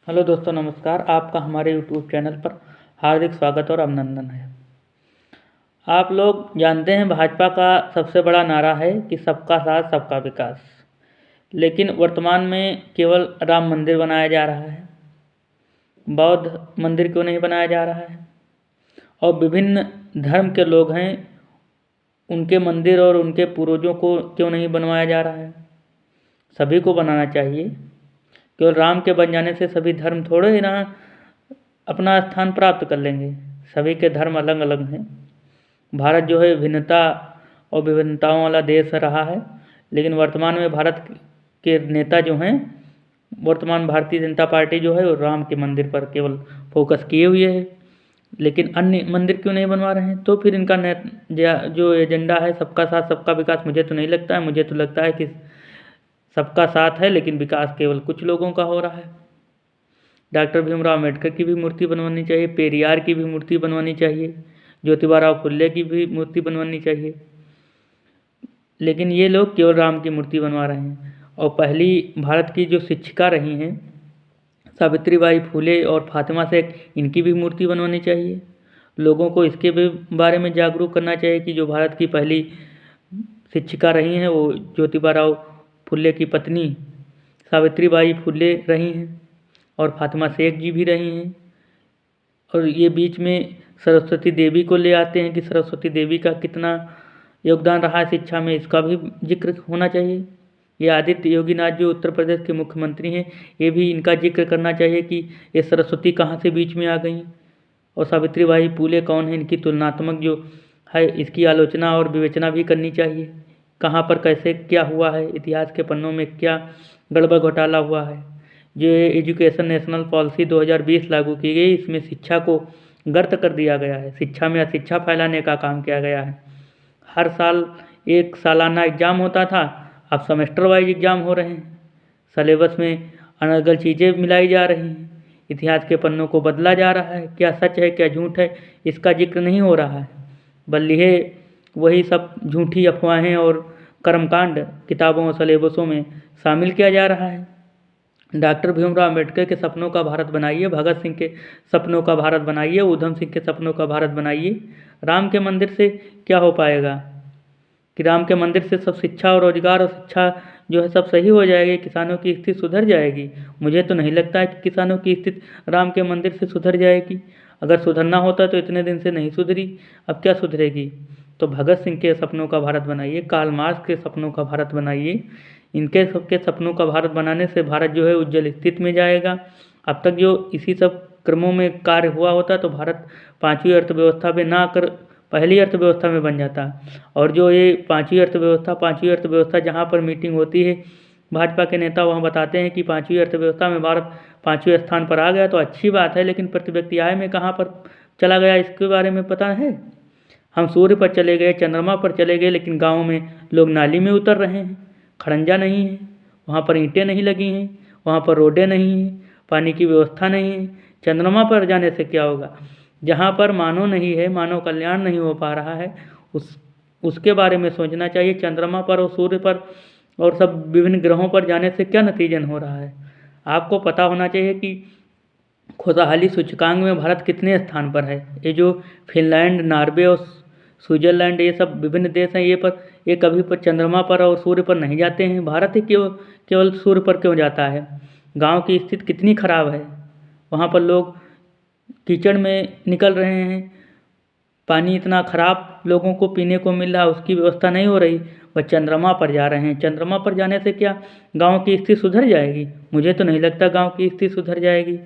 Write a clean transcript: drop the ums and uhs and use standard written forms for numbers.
Hello दोस्तों, नमस्कार। आपका हमारे यूट्यूब चैनल पर हार्दिक स्वागत और अभिनंदन है। आप लोग जानते हैं भाजपा का सबसे बड़ा नारा है कि सबका साथ सबका विकास। लेकिन वर्तमान में केवल राम मंदिर बनाया जा रहा है, बौद्ध मंदिर क्यों नहीं बनाया जा रहा है, और विभिन्न धर्म के लोग हैं उनके मंदिर और उनके पूर्वजों को क्यों नहीं बनवाया जा रहा है। सभी को बनाना चाहिए। केवल राम के बन जाने से सभी धर्म थोड़े ही ना अपना स्थान प्राप्त कर लेंगे। सभी के धर्म अलग अलग हैं। भारत जो है भिन्नता और विभिन्नताओं वाला देश रहा है, लेकिन वर्तमान में भारत के नेता जो हैं, वर्तमान भारतीय जनता पार्टी जो है वो राम के मंदिर पर केवल फोकस किए हुए है। लेकिन अन्य मंदिर क्यों नहीं बनवा रहे हैं? तो फिर इनका जो एजेंडा है सबका साथ सबका विकास, मुझे तो नहीं लगता है। मुझे तो लगता है कि सबका साथ है लेकिन विकास केवल कुछ लोगों का हो रहा है। डॉक्टर भीमराव अम्बेडकर की भी मूर्ति बनवानी चाहिए, पेरियार की भी मूर्ति बनवानी चाहिए, ज्योतिबा राव फुल्ले की भी मूर्ति बनवानी चाहिए, लेकिन ये लोग केवल राम की मूर्ति बनवा रहे हैं। और पहली भारत की जो शिक्षिका रही हैं सावित्रीबाई फुले और फातिमा शेख, इनकी भी मूर्ति बनवानी चाहिए। लोगों को इसके भी बारे में जागरूक करना चाहिए कि जो भारत की पहली शिक्षिका रही हैं वो ज्योतिबा राव फुल्ले की पत्नी सावित्रीबाई फुले रही हैं और फातिमा शेख जी भी रही हैं। और ये बीच में सरस्वती देवी को ले आते हैं कि सरस्वती देवी का कितना योगदान रहा है शिक्षा में, इसका भी जिक्र होना चाहिए। ये आदित्य योगीनाथ जो उत्तर प्रदेश के मुख्यमंत्री हैं, ये भी इनका जिक्र करना चाहिए कि ये सरस्वती कहाँ से बीच में आ गई और सावित्रीबाई फुले कौन है। इनकी तुलनात्मक जो है इसकी आलोचना और विवेचना भी करनी चाहिए। कहाँ पर कैसे क्या हुआ है, इतिहास के पन्नों में क्या गड़बड़ घोटाला हुआ है। जो एजुकेशन नेशनल पॉलिसी 2020 लागू की गई, इसमें शिक्षा को गर्त कर दिया गया है। शिक्षा में अशिक्षा फैलाने का काम किया गया है। हर साल एक सालाना एग्ज़ाम होता था, अब सेमेस्टर वाइज एग्ज़ाम हो रहे हैं। सलेबस में अनर्गल चीज़ें मिलाई जा रही हैं। इतिहास के पन्नों को बदला जा रहा है। क्या सच है क्या झूठ है, इसका जिक्र नहीं हो रहा है, बल्कि वही सब झूठी अफवाहें और कर्मकांड किताबों और सलेबसों में शामिल किया जा रहा है। डॉक्टर भीमराव अम्बेडकर के सपनों का भारत बनाइए, भगत सिंह के सपनों का भारत बनाइए, ऊधम सिंह के सपनों का भारत बनाइए। राम के मंदिर से क्या हो पाएगा कि राम के मंदिर से सब शिक्षा और रोजगार और शिक्षा जो है सब सही हो जाएगी, किसानों की स्थिति सुधर जाएगी? मुझे तो नहीं लगता है कि किसानों की स्थिति राम के मंदिर से सुधर जाएगी। अगर सुधरना होता तो इतने दिन से नहीं सुधरी, अब क्या सुधरेगी? तो भगत सिंह के सपनों का भारत बनाइए, कार्ल मार्क्स के सपनों का भारत बनाइए। इनके सबके सपनों का भारत बनाने से भारत जो है उज्जवल स्थिति में जाएगा। अब तक जो इसी सब क्रमों में कार्य हुआ होता तो भारत पांचवी अर्थव्यवस्था में ना कर पहली अर्थव्यवस्था में बन जाता। और जो ये पांचवी अर्थव्यवस्था जहाँ पर मीटिंग होती है भाजपा के नेता वहाँ बताते हैं कि पांचवी अर्थव्यवस्था में भारत पांचवें स्थान पर आ गया, तो अच्छी बात है, लेकिन प्रति व्यक्ति आय में कहाँ पर चला गया इसके बारे में पता है? हम सूर्य पर चले गए, चंद्रमा पर चले गए, लेकिन गाँव में लोग नाली में उतर रहे हैं। खड़ंजा नहीं है, वहाँ पर ईंटें नहीं लगी हैं, वहाँ पर रोडें नहीं हैं, पानी की व्यवस्था नहीं है। चंद्रमा पर जाने से क्या होगा? जहाँ पर मानव नहीं है, मानव कल्याण नहीं हो पा रहा है, उसके बारे में सोचना चाहिए। चंद्रमा पर और सूर्य पर और सब विभिन्न ग्रहों पर जाने से क्या नतीजन हो रहा है? आपको पता होना चाहिए कि खुशहाली सूचकांक में भारत कितने स्थान पर है। ये जो फिनलैंड, नॉर्वे और स्विट्जरलैंड, ये सब विभिन्न देश हैं, ये कभी पर चंद्रमा पर और सूर्य पर नहीं जाते हैं। भारत ही केवल सूर्य पर क्यों जाता है? गांव की स्थिति कितनी खराब है, वहाँ पर लोग कीचड़ में निकल रहे हैं, पानी इतना खराब लोगों को पीने को मिल रहा है, उसकी व्यवस्था नहीं हो रही। वह चंद्रमा पर जा रहे हैं। चंद्रमा पर जाने से क्या गाँव की स्थिति सुधर जाएगी? मुझे तो नहीं लगता गाँव की स्थिति सुधर जाएगी।